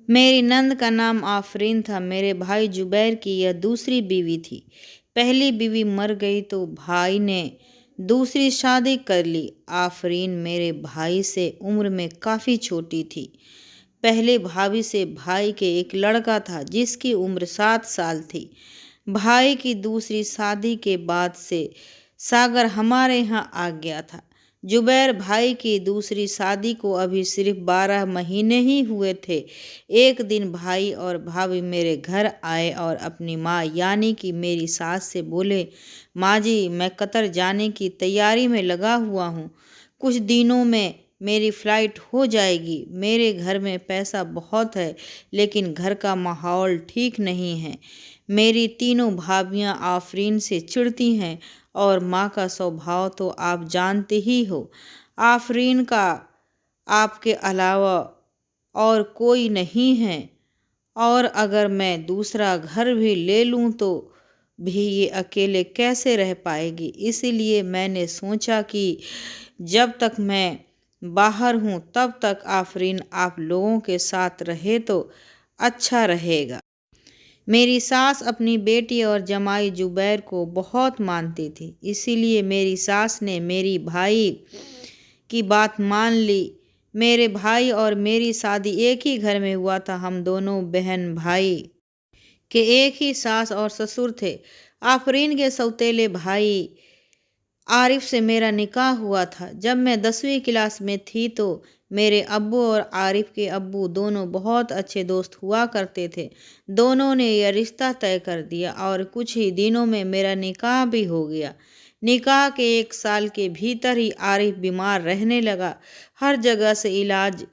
मेरी नंद का नाम आफरीन था। मेरे भाई जुबैर की यह दूसरी बीवी थी। पहली बीवी मर गई तो भाई ने दूसरी शादी कर ली। आफरीन मेरे भाई से उम्र में काफ़ी छोटी थी। पहले भाभी से भाई के एक लड़का था जिसकी उम्र 7 साल थी। भाई की दूसरी शादी के बाद से सागर हमारे यहाँ आ गया था। जुबैर भाई की दूसरी शादी को अभी सिर्फ 12 महीने ही हुए थे। एक दिन भाई और भाभी मेरे घर आए और अपनी माँ यानी कि मेरी सास से बोले, माँ जी मैं कतर जाने की तैयारी में लगा हुआ हूँ। कुछ दिनों में मेरी फ़्लाइट हो जाएगी। मेरे घर में पैसा बहुत है लेकिन घर का माहौल ठीक नहीं है। मेरी तीनों भाभियाँ आफरीन से चिढ़ती हैं और माँ का स्वभाव तो आप जानते ही हो। आफरीन का आपके अलावा और कोई नहीं है और अगर मैं दूसरा घर भी ले लूँ तो भी ये अकेले कैसे रह पाएगी। इसीलिए मैंने सोचा कि जब तक मैं बाहर हूँ तब तक आफरीन आप लोगों के साथ रहे तो अच्छा रहेगा। मेरी सास अपनी बेटी और जमाई जुबैर को बहुत मानती थी। इसीलिए मेरी सास ने मेरी भाई की बात मान ली। मेरे भाई और मेरी शादी एक ही घर में हुआ था। हम दोनों बहन भाई के एक ही सास और ससुर थे। आफरीन के सौतेले भाई आरिफ से मेरा निकाह हुआ था। जब मैं 10वीं क्लास में थी तो मेरे अब्बू और आरिफ के अब्बू दोनों बहुत अच्छे दोस्त हुआ करते थे। दोनों ने यह रिश्ता तय कर दिया और कुछ ही दिनों में मेरा निकाह भी हो गया। निकाह के 1 साल के भीतर ही आरिफ बीमार रहने लगा। हर जगह से इलाज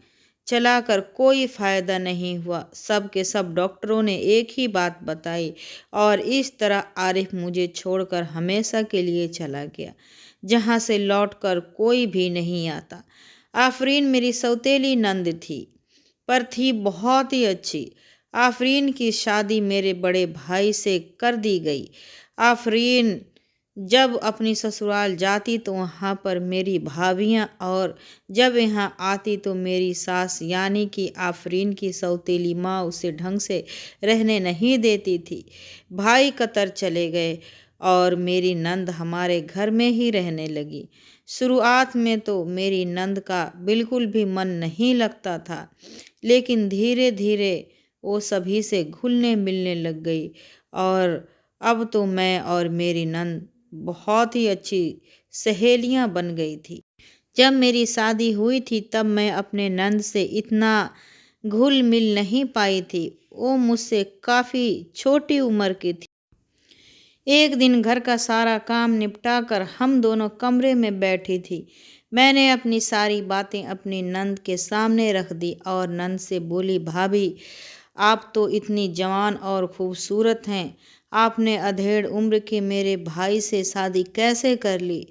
चलाकर कोई फ़ायदा नहीं हुआ। सब के सब डॉक्टरों ने एक ही बात बताई और इस तरह आरिफ मुझे छोड़कर हमेशा के लिए चला गया, जहाँ से लौटकर कोई भी नहीं आता। आफरीन मेरी सौतेली नंद थी, पर थी बहुत ही अच्छी। आफरीन की शादी मेरे बड़े भाई से कर दी गई। आफरीन जब अपनी ससुराल जाती तो वहाँ पर मेरी भाभियाँ और जब यहाँ आती तो मेरी सास यानी कि आफरीन की सौतेली माँ उसे ढंग से रहने नहीं देती थी। भाई कतर चले गए और मेरी नंद हमारे घर में ही रहने लगी। शुरुआत में तो मेरी नंद का बिल्कुल भी मन नहीं लगता था, लेकिन धीरे धीरे वो सभी से घुलने मिलने लग गई और अब तो मैं और मेरी नंद बहुत ही अच्छी सहेलियां बन गई थी। जब मेरी शादी हुई थी तब मैं अपने नंद से इतना घुल मिल नहीं पाई थी। वो मुझसे काफ़ी छोटी उम्र की थी। एक दिन घर का सारा काम निपटा कर हम दोनों कमरे में बैठी थी। मैंने अपनी सारी बातें अपनी नंद के सामने रख दी और नंद से बोली, भाभी आप तो इतनी जवान और खूबसूरत हैं, आपने अधेड़ उम्र के मेरे भाई से शादी कैसे कर ली।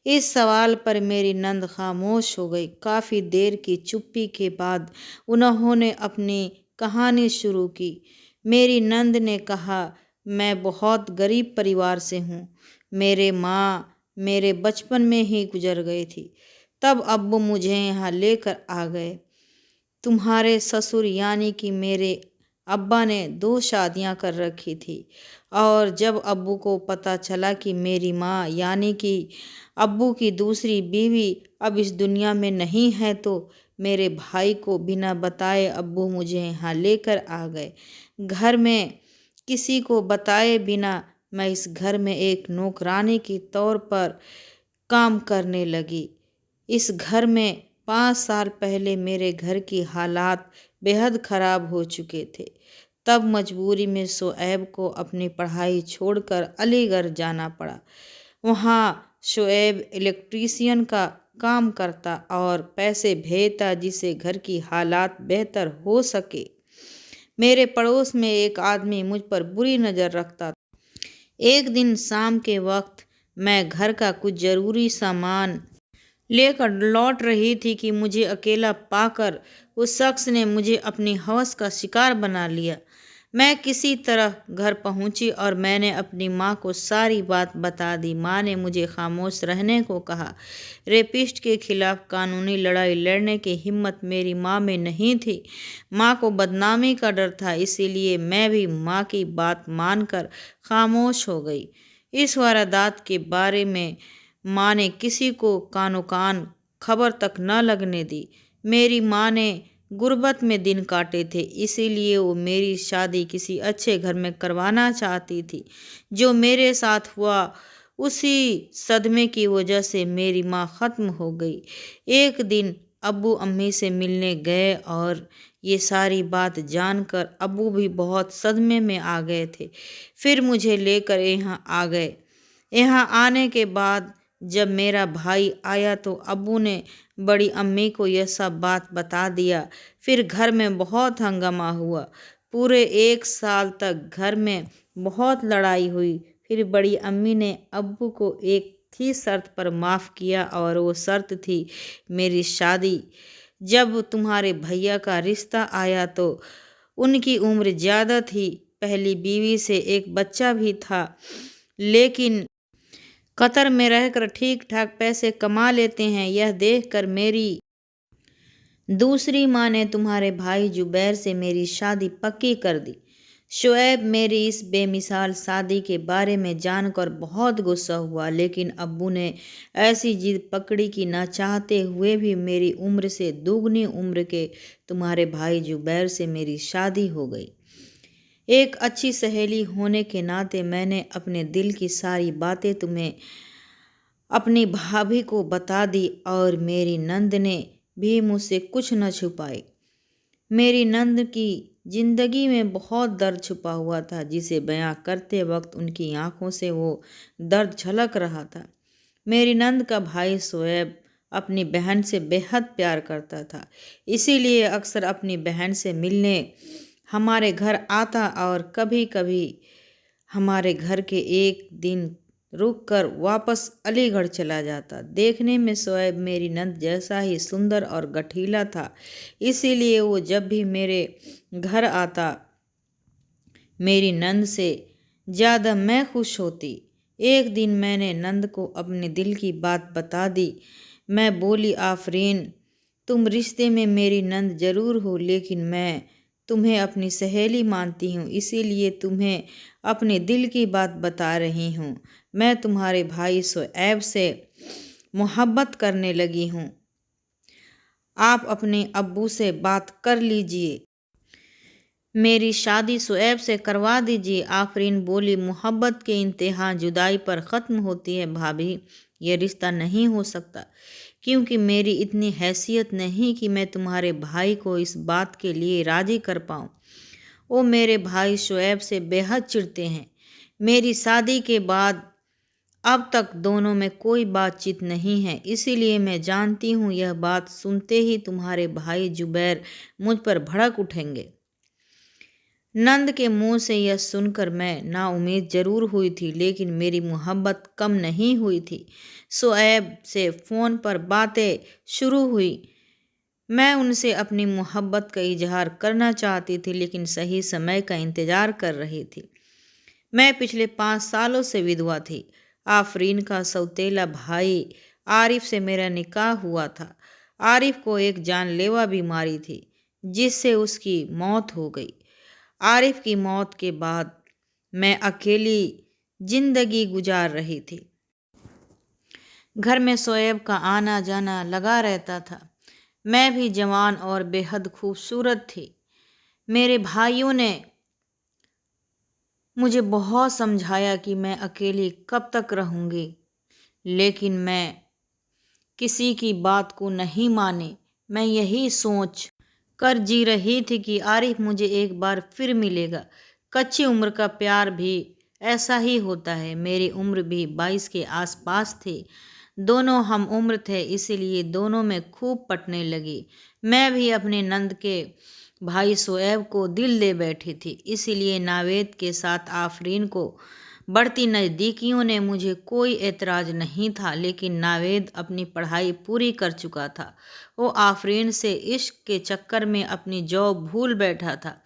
इस सवाल पर मेरी नंद खामोश हो गई। काफ़ी देर की चुप्पी के बाद उन्होंने अपनी कहानी शुरू की। मेरी नंद ने कहा, मैं बहुत गरीब परिवार से हूँ। मेरे माँ मेरे बचपन में ही गुजर गई थी। तब अब्बू मुझे यहाँ लेकर आ गए। तुम्हारे ससुर यानी कि मेरे अब्बा ने 2 शादियां कर रखी थी और जब अब्बू को पता चला कि मेरी माँ यानी कि अब्बू की दूसरी बीवी अब इस दुनिया में नहीं है तो मेरे भाई को बिना बताए अब्बू मुझे यहाँ लेकर आ गए। घर में किसी को बताए बिना मैं इस घर में एक नौकरानी के तौर पर काम करने लगी। इस घर में 5 साल पहले मेरे घर की हालात बेहद ख़राब हो चुके थे। तब मजबूरी में शुएब को अपनी पढ़ाई छोड़कर अलीगढ़ जाना पड़ा। वहाँ शुएब इलेक्ट्रीशियन का काम करता और पैसे भेजता जिससे घर की हालात बेहतर हो सके। मेरे पड़ोस में एक आदमी मुझ पर बुरी नज़र रखता था। एक दिन शाम के वक्त मैं घर का कुछ ज़रूरी सामान लेकर लौट रही थी कि मुझे अकेला पाकर उस शख्स ने मुझे अपनी हवस का शिकार बना लिया। मैं किसी तरह घर पहुंची और मैंने अपनी माँ को सारी बात बता दी। माँ ने मुझे खामोश रहने को कहा। रेपिस्ट के खिलाफ कानूनी लड़ाई लड़ने की हिम्मत मेरी माँ में नहीं थी। माँ को बदनामी का डर था, इसीलिए मैं भी माँ की बात मानकर खामोश हो गई। इस वारदात के बारे में माँ ने किसी को कानो कान खबर तक न लगने दी। मेरी माँ ने गुर्बत में दिन काटे थे, इसीलिए वो मेरी शादी किसी अच्छे घर में करवाना चाहती थी। जो मेरे साथ हुआ उसी सदमे की वजह से मेरी माँ ख़त्म हो गई। एक दिन अब्बू अम्मी से मिलने गए और ये सारी बात जानकर अब्बू भी बहुत सदमे में आ गए थे। फिर मुझे लेकर यहाँ आ गए। यहाँ आने के बाद जब मेरा भाई आया तो अब्बू ने बड़ी अम्मी को यह सब बात बता दिया। फिर घर में बहुत हंगामा हुआ। पूरे 1 साल तक घर में बहुत लड़ाई हुई। फिर बड़ी अम्मी ने अब्बू को एक ही शर्त पर माफ़ किया और वो शर्त थी मेरी शादी। जब तुम्हारे भैया का रिश्ता आया तो उनकी उम्र ज़्यादा थी। पहली बीवी से एक बच्चा भी था, लेकिन कतर में रहकर ठीक ठाक पैसे कमा लेते हैं। यह देखकर मेरी दूसरी माँ ने तुम्हारे भाई जुबैर से मेरी शादी पक्की कर दी। शुएब मेरी इस बेमिसाल शादी के बारे में जानकर बहुत गुस्सा हुआ, लेकिन अब्बू ने ऐसी जिद पकड़ी कि न चाहते हुए भी मेरी उम्र से दुगनी उम्र के तुम्हारे भाई जुबैर से मेरी शादी हो गई। एक अच्छी सहेली होने के नाते मैंने अपने दिल की सारी बातें तुम्हें अपनी भाभी को बता दी और मेरी नंद ने भी मुझसे कुछ न छुपाई। मेरी नंद की जिंदगी में बहुत दर्द छुपा हुआ था, जिसे बयां करते वक्त उनकी आंखों से वो दर्द झलक रहा था। मेरी नंद का भाई शोएब अपनी बहन से बेहद प्यार करता था, इसीलिए अक्सर अपनी बहन से मिलने हमारे घर आता और कभी कभी हमारे घर के एक दिन रुक कर वापस अलीगढ़ चला जाता। देखने में शोएब मेरी नंद जैसा ही सुंदर और गठीला था, इसीलिए वो जब भी मेरे घर आता मेरी नंद से ज़्यादा मैं खुश होती। एक दिन मैंने नंद को अपने दिल की बात बता दी। मैं बोली, आफरीन, तुम रिश्ते में मेरी नंद ज़रूर हो, लेकिन मैं तुम्हें अपनी सहेली मानती हूँ, इसीलिए तुम्हें अपने दिल की बात बता रही हूँ। मैं तुम्हारे भाई शोएब से मोहब्बत करने लगी हूँ। आप अपने अब्बू से बात कर लीजिए, मेरी शादी शोएब से करवा दीजिए। आफरीन बोली, मोहब्बत के इंतहा जुदाई पर ख़त्म होती है भाभी, ये रिश्ता नहीं हो सकता, क्योंकि मेरी इतनी हैसियत नहीं कि मैं तुम्हारे भाई को इस बात के लिए राज़ी कर पाऊँ। वो मेरे भाई शोएब से बेहद चिढ़ते हैं। मेरी शादी के बाद अब तक दोनों में कोई बातचीत नहीं है, इसीलिए मैं जानती हूँ यह बात सुनते ही तुम्हारे भाई जुबैर मुझ पर भड़क उठेंगे। नंद के मुंह से यह सुनकर मैं नाउम्मीद जरूर हुई थी, लेकिन मेरी मोहब्बत कम नहीं हुई थी। शोएब से फ़ोन पर बातें शुरू हुई। मैं उनसे अपनी मोहब्बत का इजहार करना चाहती थी, लेकिन सही समय का इंतज़ार कर रही थी। मैं पिछले 5 सालों से विधवा थी। आफरीन का सौतेला भाई आरिफ से मेरा निकाह हुआ था। आरिफ को एक जानलेवा बीमारी थी, जिससे उसकी मौत हो गई। आरिफ की मौत के बाद मैं अकेली जिंदगी गुजार रही थी। घर में शोएब का आना जाना लगा रहता था। मैं भी जवान और बेहद खूबसूरत थी। मेरे भाइयों ने मुझे बहुत समझाया कि मैं अकेली कब तक रहूँगी, लेकिन मैं किसी की बात को नहीं मानी। मैं यही सोच कर जी रही थी कि आरिफ मुझे एक बार फिर मिलेगा। कच्ची उम्र का प्यार भी ऐसा ही होता है। मेरी उम्र भी 22 के आसपास थी। दोनों हम उम्र थे, इसीलिए दोनों में खूब पटने लगी। मैं भी अपने नंद के भाई शोएब को दिल दे बैठी थी, इसीलिए नावेद के साथ आफरीन को बढ़ती नज़दीकियों ने मुझे कोई एतराज़ नहीं था, लेकिन नावेद अपनी पढ़ाई पूरी कर चुका था। वो आफरीन से इश्क के चक्कर में अपनी जॉब भूल बैठा था।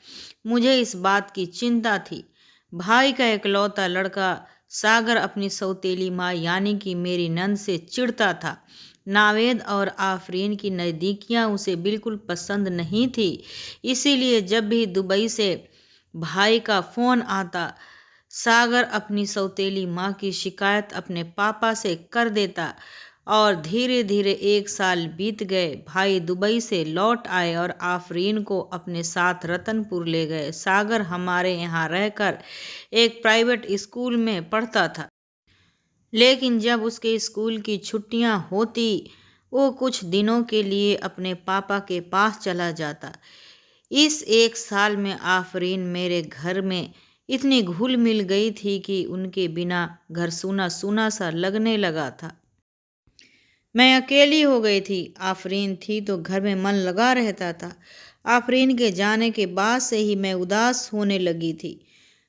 मुझे इस बात की चिंता थी। भाई का इकलौता लड़का सागर अपनी सौतेली माँ यानी कि मेरी नंद से चिढ़ता था। नावेद और आफरीन की नज़दीकियाँ उसे बिल्कुल पसंद नहीं थी। इसीलिए जब भी दुबई से भाई का फ़ोन आता, सागर अपनी सौतेली माँ की शिकायत अपने पापा से कर देता। और धीरे धीरे 1 साल बीत गए। भाई दुबई से लौट आए और आफरीन को अपने साथ रतनपुर ले गए। सागर हमारे यहाँ रहकर एक प्राइवेट स्कूल में पढ़ता था, लेकिन जब उसके स्कूल की छुट्टियां होती, वो कुछ दिनों के लिए अपने पापा के पास चला जाता। इस 1 साल में आफरीन मेरे घर में इतनी घुल मिल गई थी कि उनके बिना घर सूना सूना सा लगने लगा था। मैं अकेली हो गई थी। आफरीन थी तो घर में मन लगा रहता था। आफरीन के जाने के बाद से ही मैं उदास होने लगी थी।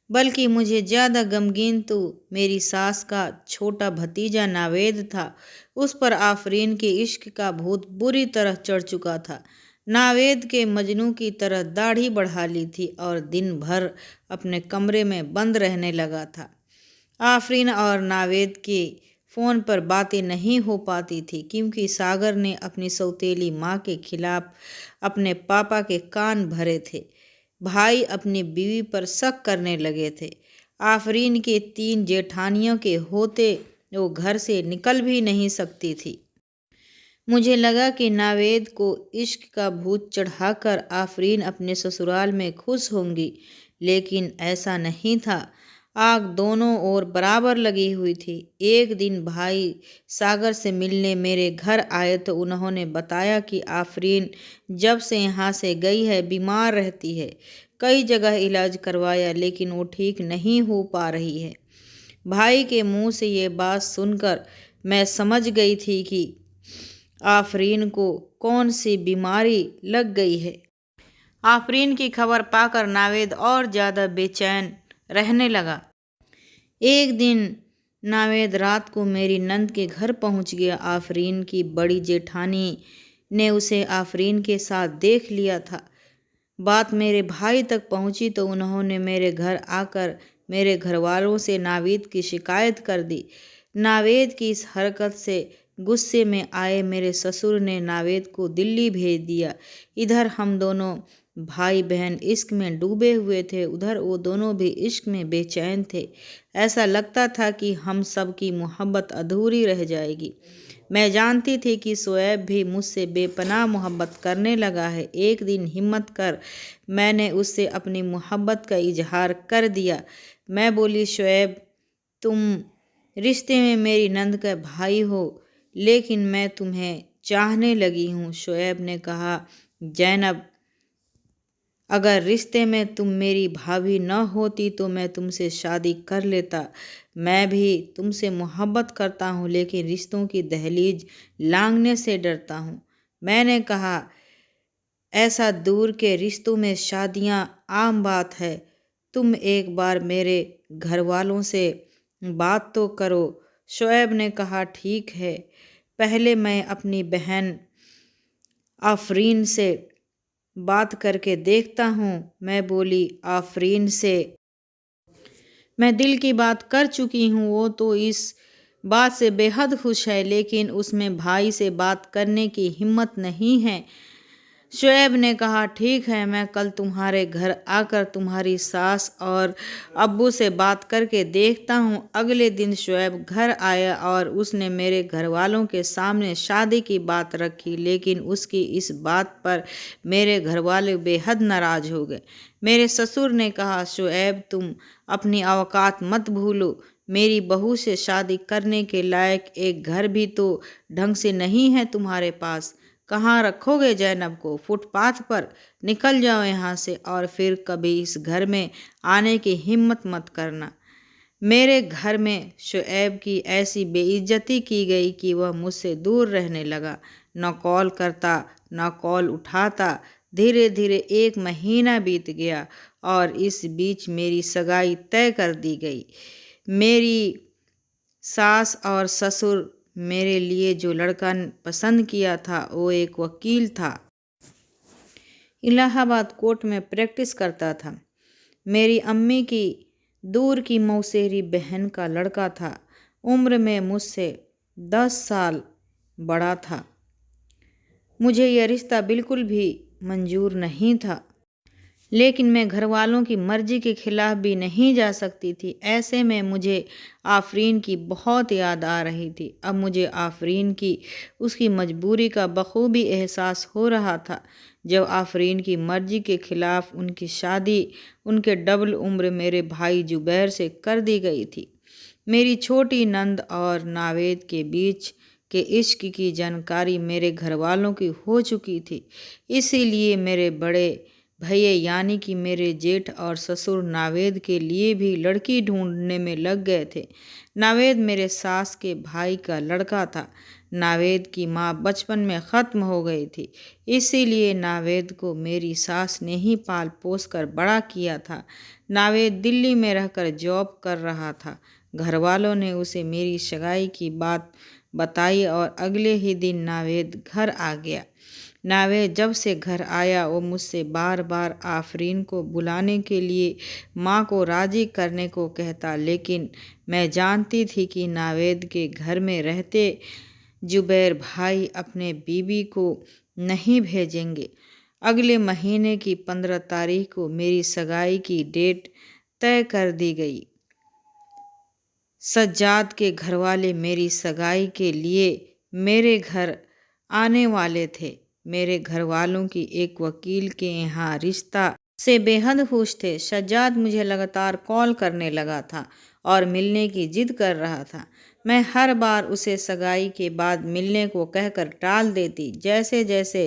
बल्कि मुझे ज़्यादा गमगीन तो मेरी सास का छोटा भतीजा नावेद था। उस पर आफरीन के इश्क का भूत बुरी तरह चढ़ चुका था। नावेद के मजनू की तरह दाढ़ी बढ़ा ली थी और दिन भर अपने कमरे में बंद रहने लगा था। आफरीन और नावेद की फ़ोन पर बातें नहीं हो पाती थी, क्योंकि सागर ने अपनी सौतेली माँ के खिलाफ अपने पापा के कान भरे थे। भाई अपनी बीवी पर शक करने लगे थे। आफरीन के 3 जेठानियों के होते वो घर से निकल भी नहीं सकती थी। मुझे लगा कि नावेद को इश्क का भूत चढ़ाकर आफरीन अपने ससुराल में खुश होंगी, लेकिन ऐसा नहीं था। आग दोनों ओर बराबर लगी हुई थी। एक दिन भाई सागर से मिलने मेरे घर आए तो उन्होंने बताया कि आफरीन जब से यहाँ से गई है बीमार रहती है। कई जगह इलाज करवाया, लेकिन वो ठीक नहीं हो पा रही है। भाई के मुंह से ये बात सुनकर मैं समझ गई थी कि आफरीन को कौन सी बीमारी लग गई है। आफरीन की खबर पाकर नावेद और ज़्यादा बेचैन रहने लगा। एक दिन नावेद रात को मेरी नंद के घर पहुंच गया। आफरीन की बड़ी जेठानी ने उसे आफरीन के साथ देख लिया था। बात मेरे भाई तक पहुंची तो उन्होंने मेरे घर आकर मेरे घर वालों से नावेद की शिकायत कर दी। नावेद की इस हरकत से गुस्से में आए मेरे ससुर ने नावेद को दिल्ली भेज दिया। इधर हम दोनों भाई बहन इश्क में डूबे हुए थे, उधर वो दोनों भी इश्क में बेचैन थे। ऐसा लगता था कि हम सब की मोहब्बत अधूरी रह जाएगी। मैं जानती थी कि शोएब भी मुझसे बेपनाह मोहब्बत करने लगा है। एक दिन हिम्मत कर मैंने उससे अपनी मोहब्बत का इजहार कर दिया। मैं बोली, शोएब, तुम रिश्ते में मेरी नंद का भाई हो, लेकिन मैं तुम्हें चाहने लगी हूँ। शोएब ने कहा, जैनब, अगर रिश्ते में तुम मेरी भाभी न होती तो मैं तुमसे शादी कर लेता। मैं भी तुमसे मोहब्बत करता हूँ, लेकिन रिश्तों की दहलीज लांघने से डरता हूँ। मैंने कहा, ऐसा दूर के रिश्तों में शादियाँ आम बात है। तुम एक बार मेरे घर वालों से बात तो करो। शोएब ने कहा, ठीक है, पहले मैं अपनी बहन आफरीन से बात करके देखता हूँ। मैं बोली, आफरीन से मैं दिल की बात कर चुकी हूँ। वो तो इस बात से बेहद खुश है, लेकिन उसमें भाई से बात करने की हिम्मत नहीं है। शोएब ने कहा, ठीक है, मैं कल तुम्हारे घर आकर तुम्हारी सास और अब्बू से बात करके देखता हूँ। अगले दिन शोएब घर आया और उसने मेरे घर वालों के सामने शादी की बात रखी, लेकिन उसकी इस बात पर मेरे घर वाले बेहद नाराज हो गए। मेरे ससुर ने कहा, शोएब, तुम अपनी औकात मत भूलो। मेरी बहू से शादी करने के लायक एक घर भी तो ढंग से नहीं है तुम्हारे पास। कहाँ रखोगे जैनब को? फुटपाथ पर? निकल जाओ यहाँ से और फिर कभी इस घर में आने की हिम्मत मत करना। मेरे घर में शोएब की ऐसी बेइज्जती की गई कि वह मुझसे दूर रहने लगा। न कॉल करता, न कॉल उठाता। धीरे धीरे 1 महीना बीत गया और इस बीच मेरी सगाई तय कर दी गई। मेरी सास और ससुर मेरे लिए जो लड़का पसंद किया था वो एक वकील था, इलाहाबाद कोर्ट में प्रैक्टिस करता था। मेरी अम्मी की दूर की मौसेरी बहन का लड़का था, उम्र में मुझसे 10 साल बड़ा था। मुझे यह रिश्ता बिल्कुल भी मंजूर नहीं था, लेकिन मैं घर वालों की मर्जी के खिलाफ भी नहीं जा सकती थी। ऐसे में मुझे आफरीन की बहुत याद आ रही थी। अब मुझे आफरीन की उसकी मजबूरी का बखूबी एहसास हो रहा था। जब आफरीन की मर्जी के खिलाफ उनकी शादी उनके डबल उम्र मेरे भाई जुबैर से कर दी गई थी। मेरी छोटी नंद और नावेद के बीच के इश्क की जानकारी मेरे घर वालों की हो चुकी थी, इसीलिए मेरे बड़े भैया यानी कि मेरे जेठ और ससुर नावेद के लिए भी लड़की ढूंढने में लग गए थे। नावेद मेरे सास के भाई का लड़का था। नावेद की माँ बचपन में ख़त्म हो गई थी, इसीलिए नावेद को मेरी सास ने ही पाल पोस कर बड़ा किया था। नावेद दिल्ली में रहकर जॉब कर रहा था। घर वालों ने उसे मेरी सगाई की बात बताई और अगले ही दिन नावेद घर आ गया। नावेद जब से घर आया वो मुझसे बार बार आफरीन को बुलाने के लिए माँ को राज़ी करने को कहता, लेकिन मैं जानती थी कि नावेद के घर में रहते जुबैर भाई अपने बीबी को नहीं भेजेंगे। अगले महीने की 15 तारीख को मेरी सगाई की डेट तय कर दी गई। सज्जाद के घरवाले मेरी सगाई के लिए मेरे घर आने वाले थे। मेरे घर वालों की एक वकील के यहाँ रिश्ता से बेहद खुश थे। सज्जाद मुझे लगातार कॉल करने लगा था और मिलने की जिद कर रहा था। मैं हर बार उसे सगाई के बाद मिलने को कहकर टाल देती। जैसे जैसे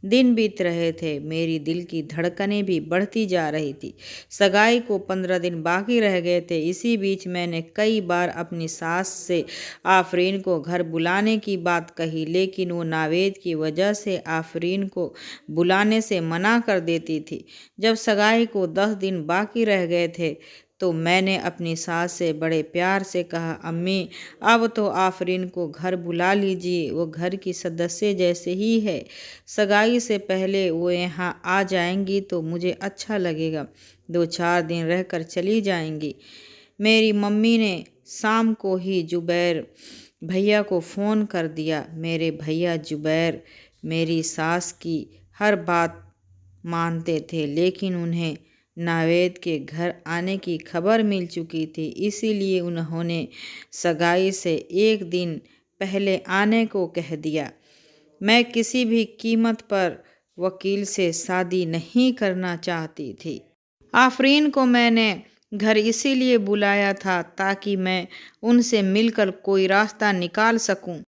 दिन बीत रहे थे मेरी दिल की धड़कनें भी बढ़ती जा रही थी। सगाई को 15 दिन बाकी रह गए थे। इसी बीच मैंने कई बार अपनी सास से आफरीन को घर बुलाने की बात कही, लेकिन वो नावेद की वजह से आफरीन को बुलाने से मना कर देती थी। जब सगाई को 10 दिन बाकी रह गए थे तो मैंने अपनी सास से बड़े प्यार से कहा, अम्मी अब तो आफरीन को घर बुला लीजिए, वो घर की सदस्य जैसे ही है। सगाई से पहले वो यहाँ आ जाएंगी तो मुझे अच्छा लगेगा। 2-4 दिन रहकर चली जाएंगी। मेरी मम्मी ने शाम को ही जुबैर भैया को फ़ोन कर दिया। मेरे भैया जुबैर मेरी सास की हर बात मानते थे, लेकिन उन्हें नावेद के घर आने की खबर मिल चुकी थी, इसीलिए उन्होंने सगाई से एक दिन पहले आने को कह दिया। मैं किसी भी कीमत पर वकील से शादी नहीं करना चाहती थी। आफरीन को मैंने घर इसीलिए बुलाया था ताकि मैं उनसे मिलकर कोई रास्ता निकाल सकूं।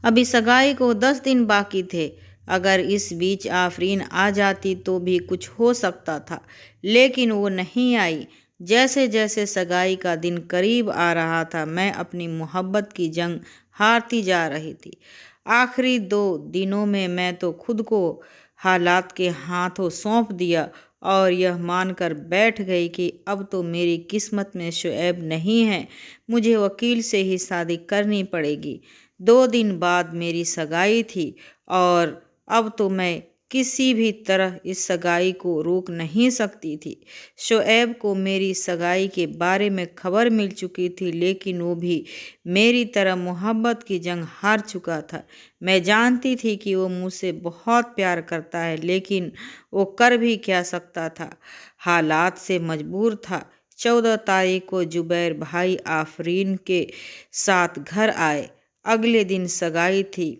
अभी सगाई को 10 दिन बाकी थे। अगर इस बीच आफरीन आ जाती तो भी कुछ हो सकता था, लेकिन वो नहीं आई। जैसे जैसे सगाई का दिन करीब आ रहा था मैं अपनी मोहब्बत की जंग हारती जा रही थी। आखिरी 2 दिनों में मैं तो खुद को हालात के हाथों सौंप दिया और यह मानकर बैठ गई कि अब तो मेरी किस्मत में शुएब नहीं है, मुझे वकील से ही शादी करनी पड़ेगी। 2 दिन बाद मेरी सगाई थी और अब तो मैं किसी भी तरह इस सगाई को रोक नहीं सकती थी। शुएब को मेरी सगाई के बारे में खबर मिल चुकी थी, लेकिन वो भी मेरी तरह मोहब्बत की जंग हार चुका था। मैं जानती थी कि वो मुझसे बहुत प्यार करता है, लेकिन वो कर भी क्या सकता था, हालात से मजबूर था। 14 तारीख को जुबैर भाई आफरीन के साथ घर आए। अगले दिन सगाई थी।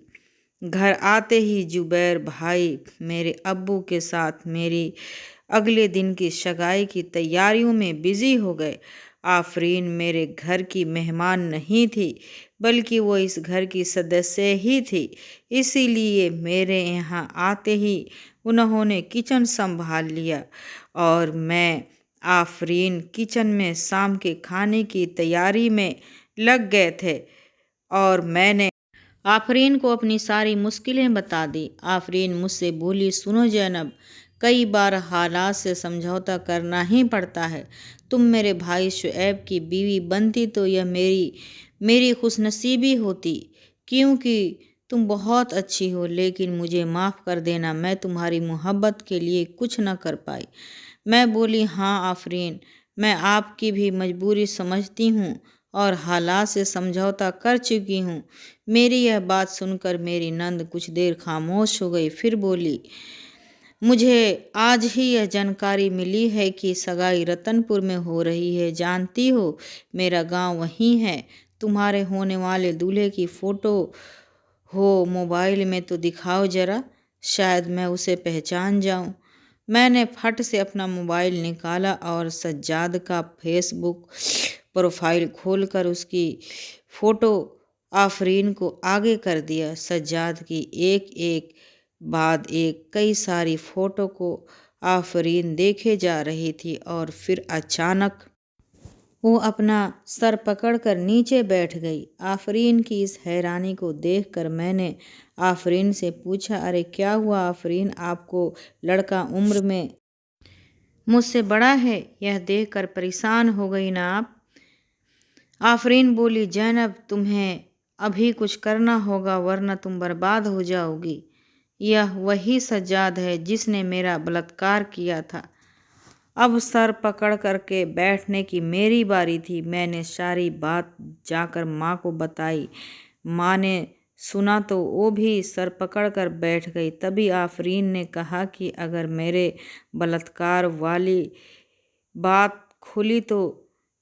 घर आते ही जुबैर भाई मेरे अब्बू के साथ मेरी अगले दिन की सगाई की तैयारियों में बिजी हो गए। आफरीन मेरे घर की मेहमान नहीं थी, बल्कि वो इस घर की सदस्य ही थी, इसीलिए मेरे यहाँ आते ही उन्होंने किचन संभाल लिया और मैं आफरीन किचन में शाम के खाने की तैयारी में लग गए थे और मैंने आफरीन को अपनी सारी मुश्किलें बता दी। आफरीन मुझसे बोली, सुनो जैनब, कई बार हालात से समझौता करना ही पड़ता है। तुम मेरे भाई शुएब की बीवी बनती तो यह मेरी खुशनसीबी होती, क्योंकि तुम बहुत अच्छी हो। लेकिन मुझे माफ़ कर देना, मैं तुम्हारी मोहब्बत के लिए कुछ न कर पाई। मैं बोली, हाँ आफरीन, मैं आपकी भी मजबूरी समझती हूँ और हालात से समझौता कर चुकी हूँ। मेरी यह बात सुनकर मेरी नंद कुछ देर खामोश हो गई, फिर बोली, मुझे आज ही यह जानकारी मिली है कि सगाई रतनपुर में हो रही है। जानती हो, मेरा गांव वहीं है। तुम्हारे होने वाले दूल्हे की फ़ोटो हो मोबाइल में तो दिखाओ ज़रा, शायद मैं उसे पहचान जाऊं। मैंने फट से अपना मोबाइल निकाला और सज्जाद का फेसबुक प्रोफाइल खोलकर उसकी फ़ोटो आफरीन को आगे कर दिया। सज्जाद की एक एक बाद एक कई सारी फ़ोटो को आफरीन देखे जा रही थी और फिर अचानक वो अपना सर पकड़कर नीचे बैठ गई। आफरीन की इस हैरानी को देखकर मैंने आफरीन से पूछा, अरे क्या हुआ आफरीन, आपको लड़का उम्र में मुझसे बड़ा है, यह देखकर परेशान हो गई ना आप? आफरीन बोली, जैनब, तुम्हें अभी कुछ करना होगा वरना तुम बर्बाद हो जाओगी। यह वही सज्जाद है जिसने मेरा बलात्कार किया था। अब सर पकड़ करके बैठने की मेरी बारी थी। मैंने सारी बात जाकर माँ को बताई। माँ ने सुना तो वो भी सर पकड़ कर बैठ गई। तभी आफरीन ने कहा कि अगर मेरे बलात्कार वाली बात खुली तो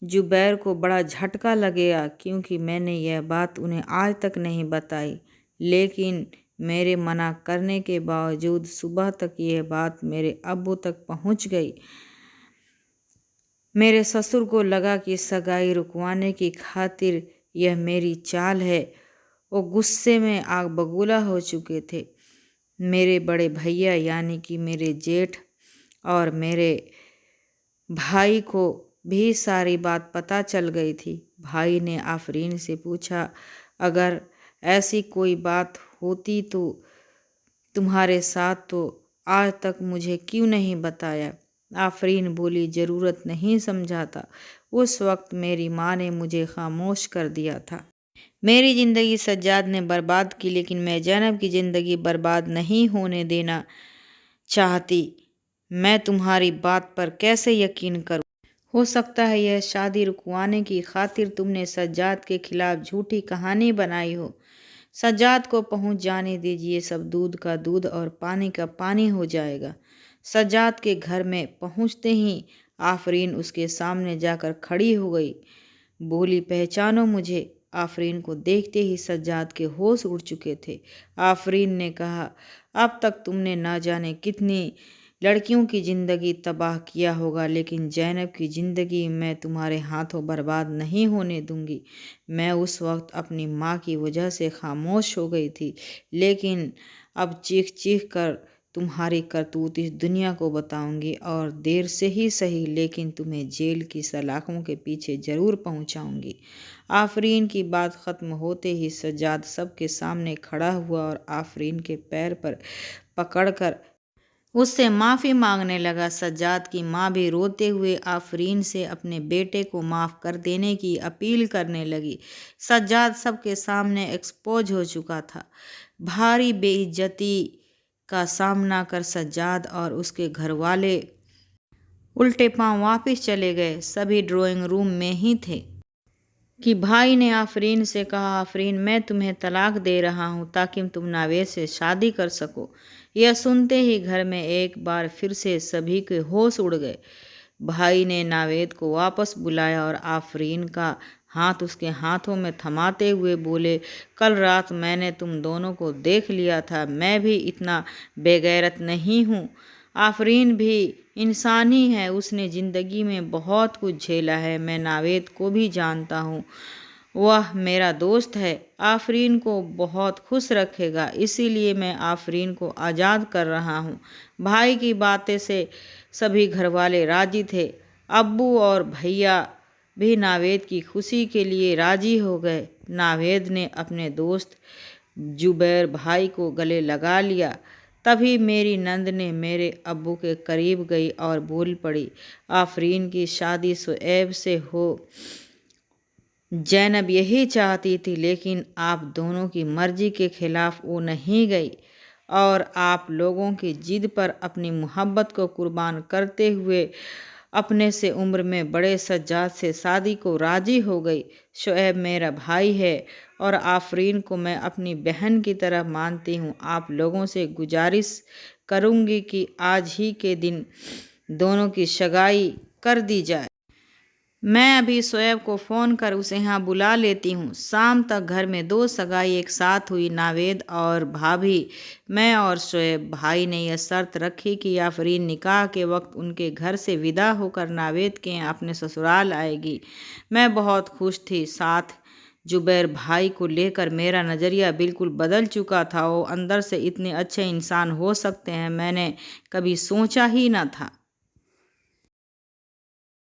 जुबैर को बड़ा झटका लगेगा, क्योंकि मैंने यह बात उन्हें आज तक नहीं बताई। लेकिन मेरे मना करने के बावजूद सुबह तक यह बात मेरे अब्बू तक पहुंच गई। मेरे ससुर को लगा कि सगाई रुकवाने की खातिर यह मेरी चाल है। वो गुस्से में आग बबूला हो चुके थे। मेरे बड़े भैया यानी कि मेरे जेठ और मेरे भाई को भी सारी बात पता चल गई थी। भाई ने आफरीन से पूछा, अगर ऐसी कोई बात होती तो तुम्हारे साथ तो आज तक मुझे क्यों नहीं बताया? आफरीन बोली, ज़रूरत नहीं समझाता। उस वक्त मेरी माँ ने मुझे खामोश कर दिया था। मेरी ज़िंदगी सज्जाद ने बर्बाद की, लेकिन मैं जैनब की ज़िंदगी बर्बाद नहीं होने देना चाहती। मैं तुम्हारी बात पर कैसे यकीन करूं? हो सकता है यह शादी रुकवाने की खातिर तुमने सज्जाद के खिलाफ झूठी कहानी बनाई हो। सज्जाद को पहुंच जाने दीजिए, सब दूध का दूध और पानी का पानी हो जाएगा। सज्जाद के घर में पहुंचते ही आफरीन उसके सामने जाकर खड़ी हो गई। बोली, पहचानो मुझे। आफरीन को देखते ही सज्जाद के होश उड़ चुके थे। आफरीन ने कहा, अब तक तुमने ना जाने कितनी लड़कियों की ज़िंदगी तबाह किया होगा, लेकिन जैनब की ज़िंदगी मैं तुम्हारे हाथों बर्बाद नहीं होने दूंगी। मैं उस वक्त अपनी माँ की वजह से खामोश हो गई थी, लेकिन अब चीख चीख कर तुम्हारी करतूत इस दुनिया को बताऊंगी, और देर से ही सही लेकिन तुम्हें जेल की सलाखों के पीछे ज़रूर पहुंचाऊंगी। आफरीन की बात ख़त्म होते ही सज्जाद सबके सामने खड़ा हुआ और आफरीन के पैर पर पकड़कर उससे माफ़ी मांगने लगा। सज्जाद की माँ भी रोते हुए आफरीन से अपने बेटे को माफ़ कर देने की अपील करने लगी। सज्जाद सबके सामने एक्सपोज हो चुका था। भारी बेइज्जती का सामना कर सज्जाद और उसके घर वाले उल्टे पांव वापस चले गए। सभी ड्राइंग रूम में ही थे कि भाई ने आफरीन से कहा, आफरीन, मैं तुम्हें तलाक दे रहा हूँ ताकि तुम नावेद से शादी कर सको। यह सुनते ही घर में एक बार फिर से सभी के होश उड़ गए। भाई ने नावेद को वापस बुलाया और आफरीन का हाथ उसके हाथों में थमाते हुए बोले, कल रात मैंने तुम दोनों को देख लिया था। मैं भी इतना बेगैरत नहीं हूँ। आफरीन भी इंसान ही है, उसने ज़िंदगी में बहुत कुछ झेला है। मैं नावेद को भी जानता हूँ, वह मेरा दोस्त है, आफरीन को बहुत खुश रखेगा, इसीलिए मैं आफरीन को आज़ाद कर रहा हूँ। भाई की बातें से सभी घरवाले राजी थे। अब्बू और भैया भी नावेद की खुशी के लिए राजी हो गए। नावेद ने अपने दोस्त जुबैर भाई को गले लगा लिया। तभी मेरी नंद ने मेरे अब्बू के करीब गई और बोल पड़ी, आफरीन की शादी शुएब से हो। ज़ैनब यही चाहती थी, लेकिन आप दोनों की मर्जी के खिलाफ वो नहीं गई और आप लोगों की जिद पर अपनी मोहब्बत को कुर्बान करते हुए अपने से उम्र में बड़े सज्जाद से शादी को राजी हो गई। शुएब मेरा भाई है और आफरीन को मैं अपनी बहन की तरह मानती हूँ। आप लोगों से गुजारिश करूँगी कि आज ही के दिन दोनों की सगाई कर दी जाए। मैं अभी शुएब को फ़ोन कर उसे यहाँ बुला लेती हूँ। शाम तक घर में 2 सगाई एक साथ हुई। नावेद और भाभी, मैं और शुएब भाई ने यह शर्त रखी कि आफरीन निकाह के वक्त उनके घर से विदा होकर नावेद के यहाँ अपने ससुराल आएगी। मैं बहुत खुश थी। साथ जुबैर भाई को लेकर मेरा नज़रिया बिल्कुल बदल चुका था। वो अंदर से इतने अच्छे इंसान हो सकते हैं, मैंने कभी सोचा ही ना था।